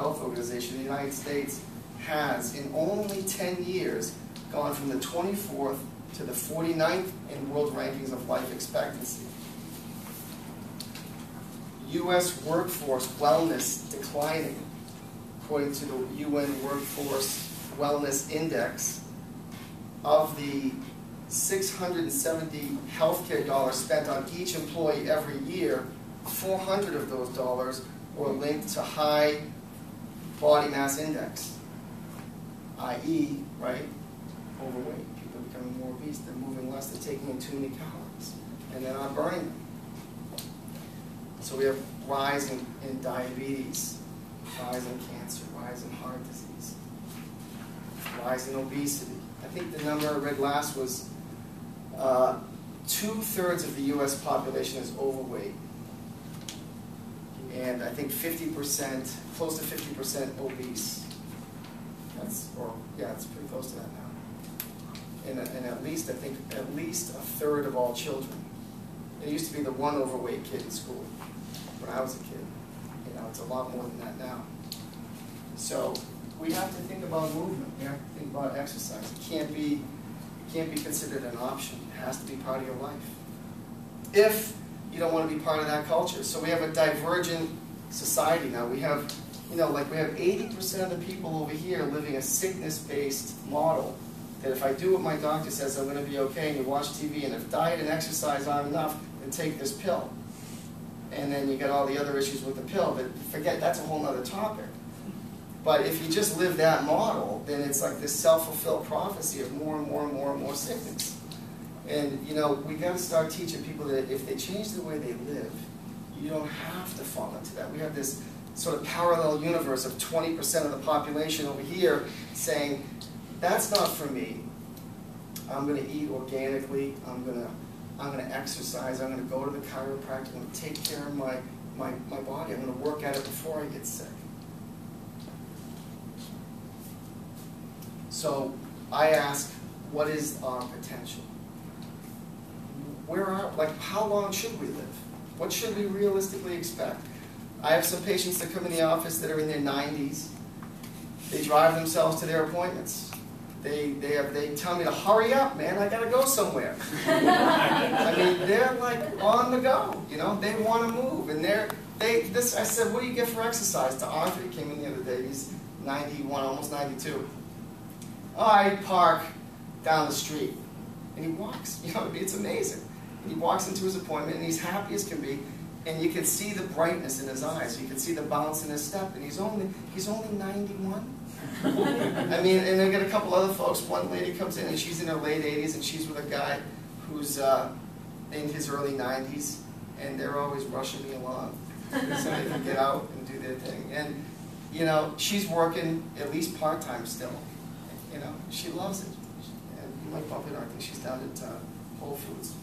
Health Organization, the United States has, in only 10 years, gone from the 24th to the 49th in world rankings of life expectancy. U.S. workforce wellness declining, according to the UN Workforce Wellness Index. Of the $670 healthcare dollars spent on each employee every year, 400 of those dollars were linked to high body mass index, i.e., right, overweight. People are becoming more obese, they're moving less, they're taking in too many calories, and they're not burning them. So we have rise in diabetes, rise in cancer, rise in heart disease, rise in obesity. I think the number I read last was 2/3 of the U.S. population is overweight. And I think 50%, close to 50% obese. It's pretty close to that now. And at least, I think, at least 1/3 of all children. It used to be the one overweight kid in school when I was a kid. You know, it's a lot more than that now. So we have to think about movement. We have to think about exercise. It can't be considered an option. It has to be part of your life. If you don't want to be part of that culture. So we have a divergent society now. We have, you know, like we have 80% of the people over here living a sickness-based model that if I do what my doctor says, I'm going to be okay, and you watch TV, and if diet and exercise aren't enough, then take this pill. And then you get all the other issues with the pill, but forget, that's a whole other topic. But if you just live that model, then it's like this self-fulfilled prophecy of more and more and more and more sickness. And, you know, we got to start teaching people that if they change the way they live, you don't have to fall into that. We have this sort of parallel universe of 20% of the population over here saying, that's not for me. I'm going to eat organically. I'm going to exercise. I'm going to go to the chiropractor. I'm going to take care of my body. I'm going to work at it before I get sick. So I ask, what is our potential? How long should we live? What should we realistically expect? I have some patients that come in the office that are in their 90s. They drive themselves to their appointments. They tell me to hurry up, man, I gotta go somewhere. I mean, they're like on the go, you know, they want to move. And I said, what do you get for exercise? To Arthur, he came in the other day, he's 91, almost 92. Oh, I park down the street. And he walks, you know, it's amazing. And he walks into his appointment and he's happy as can be, and you can see the brightness in his eyes, you can see the bounce in his step, and he's only 91. I mean, and I got a couple other folks. One lady comes in and she's in her late 80s and she's with a guy who's in his early 90s, and they're always rushing me along so they can get out and do their thing. And, you know, she's working at least part-time still. You know, she loves it. And you might bump into her. I think she's down at Whole Foods.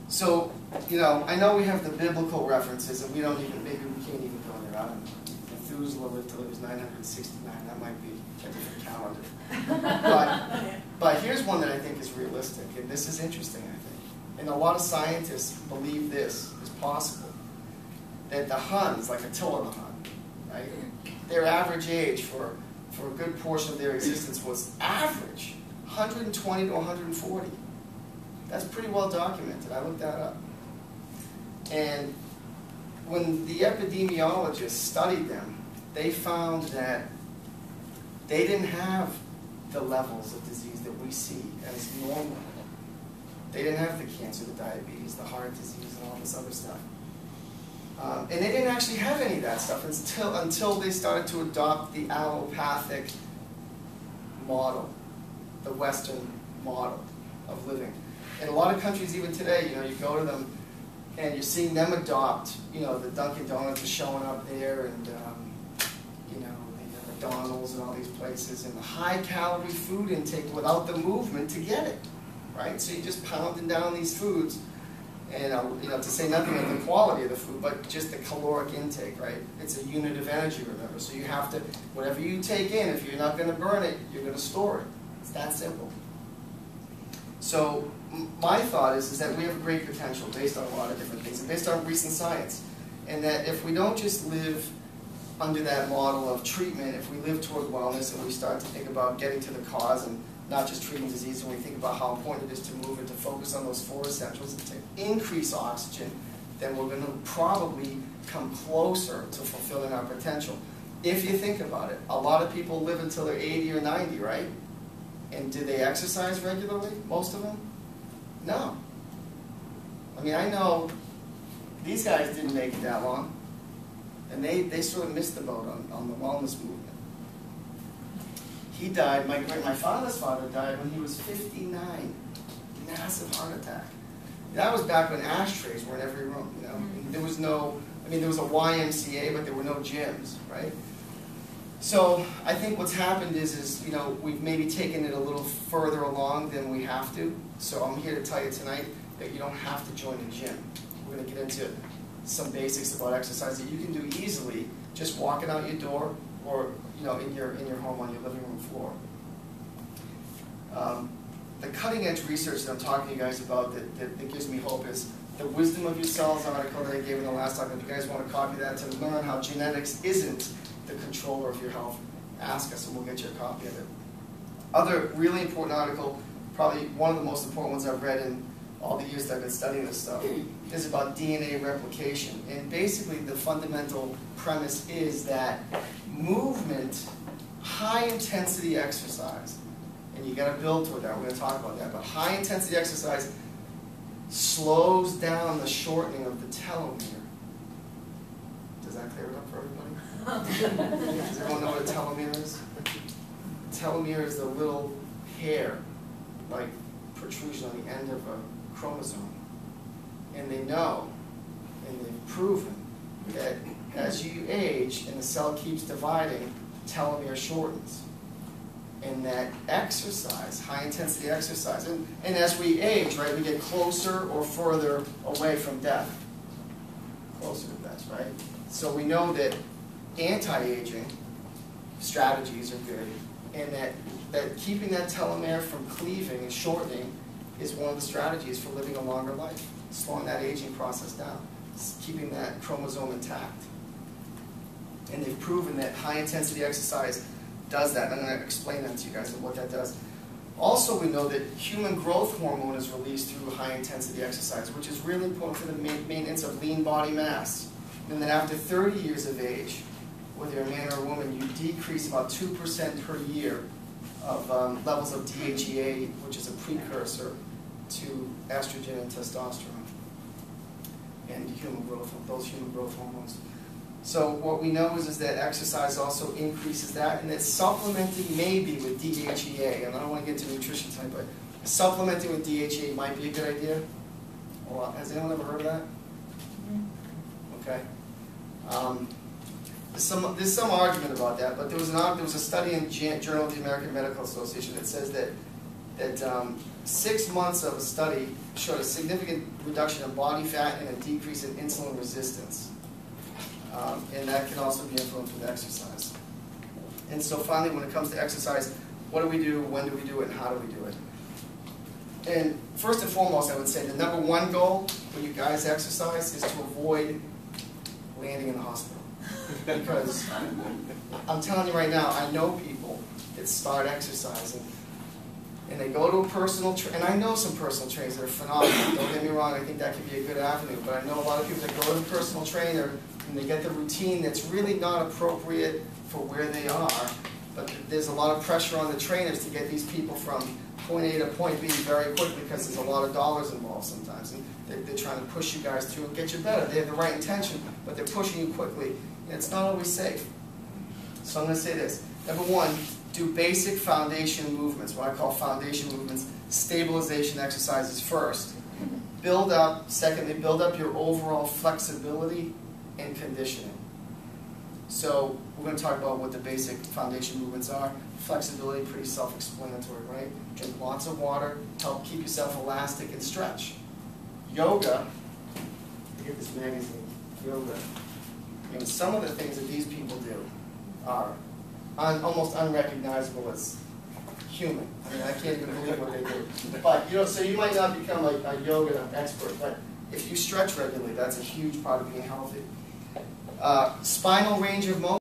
So, you know, I know we have the biblical references, and maybe we can't even go there. I don't know. Methuselah lived till he was 969. That might be a different calendar. But here's one that I think is realistic, and this is interesting, I think. And a lot of scientists believe this is possible. That the Huns, like Attila the Hun, right? Their average age for a good portion of their existence was average, 120 to 140. That's pretty well documented. I looked that up. And when the epidemiologists studied them, they found that they didn't have the levels of disease that we see as normal. They didn't have the cancer, the diabetes, the heart disease, and all this other stuff. And they didn't actually have any of that stuff until they started to adopt the allopathic model, the Western model of living. In a lot of countries, even today, you know, you go to them and you're seeing them adopt, you know, the Dunkin' Donuts is showing up there, and you know, the McDonald's and all these places, and the high-calorie food intake without the movement to get it, right? So you're just pounding down these foods, and you know, to say nothing of the quality of the food, but just the caloric intake, right? It's a unit of energy, remember. So you have to, whatever you take in, if you're not going to burn it, you're going to store it. It's that simple. So my thought is that we have a great potential based on a lot of different things, and based on recent science, and that if we don't just live under that model of treatment, if we live toward wellness and we start to think about getting to the cause and not just treating disease, and we think about how important it is to move and to focus on those 4 essentials and to increase oxygen, then we're going to probably come closer to fulfilling our potential. If you think about it, a lot of people live until they're 80 or 90, right? And do they exercise regularly, most of them? No. I mean, I know these guys didn't make it that long, and they sort of missed the boat on the wellness movement. He died, my father's father died when he was 59, massive heart attack. That was back when ashtrays were in every room, you know. There was no, I mean, there was a YMCA, but there were no gyms, right? So I think what's happened is you know, we've maybe taken it a little further along than we have to. So I'm here to tell you tonight that you don't have to join a gym. We're going to get into some basics about exercise that you can do easily, just walking out your door or you know, in your home on your living room floor. The cutting edge research that I'm talking to you guys about that gives me hope is the Wisdom of Your Cells article that I gave in the last talk. If you guys want to copy that to learn how genetics isn't the controller of your health, ask us and we'll get you a copy of it. Other really important article, probably one of the most important ones I've read in all the years that I've been studying this stuff, is about DNA replication. And basically the fundamental premise is that movement, high intensity exercise, and you got to build toward that, we're going to talk about that, but high intensity exercise slows down the shortening of the telomere. Does that clear it up for everybody? Does everyone know what a telomere is? A telomere is the little hair, like protrusion on the end of a chromosome. And they know, and they've proven, that as you age and the cell keeps dividing, telomere shortens. And that exercise, high intensity exercise, and as we age, right, we get closer or further away from death. Closer to death, right? So we know that anti-aging strategies are good, and that keeping that telomere from cleaving and shortening is one of the strategies for living a longer life, slowing that aging process down, keeping that chromosome intact. And they've proven that high intensity exercise does that. I'm going to explain that to you guys and what that does. Also, we know that human growth hormone is released through high intensity exercise, which is really important for the maintenance of lean body mass. And then after 30 years of age, whether you're a man or a woman, you decrease about 2% per year of levels of DHEA, which is a precursor to estrogen and testosterone and those human growth hormones. So what we know is that exercise also increases that, and that supplementing maybe with DHEA, and I don't want to get into nutrition tonight, but supplementing with DHEA might be a good idea. Well, has anyone ever heard of that? Okay. There's some argument about that, but there was a study in Journal of the American Medical Association that says that 6 months of a study showed a significant reduction in body fat and a decrease in insulin resistance. And that can also be influenced with exercise. And so finally, when it comes to exercise, what do we do, when do we do it, and how do we do it? And first and foremost, I would say the #1 goal when you guys exercise is to avoid landing in the hospital. Because I'm telling you right now, I know people that start exercising and they go to a personal trainer, and I know some personal trainers that are phenomenal. Don't get me wrong, I think that could be a good avenue, but I know a lot of people that go to the personal trainer and they get the routine that's really not appropriate for where they are, but there's a lot of pressure on the trainers to get these people from point A to point B very quickly because there's a lot of dollars involved sometimes, and they're trying to push you guys through and get you better. They have the right intention, but they're pushing you quickly, and it's not always safe. So I'm going to say this. #1, do basic foundation movements, what I call foundation movements, stabilization exercises first. Build up, secondly, build up your overall flexibility and conditioning. So we're going to talk about what the basic foundation movements are. Flexibility, pretty self-explanatory, right? Drink lots of water, help keep yourself elastic and stretch. Yoga, get this magazine, yoga. I mean, some of the things that these people do are almost unrecognizable as human. I mean, I can't even believe what they do. But, you know, so you might not become a yoga expert, but if you stretch regularly, that's a huge part of being healthy. Spinal range of motion.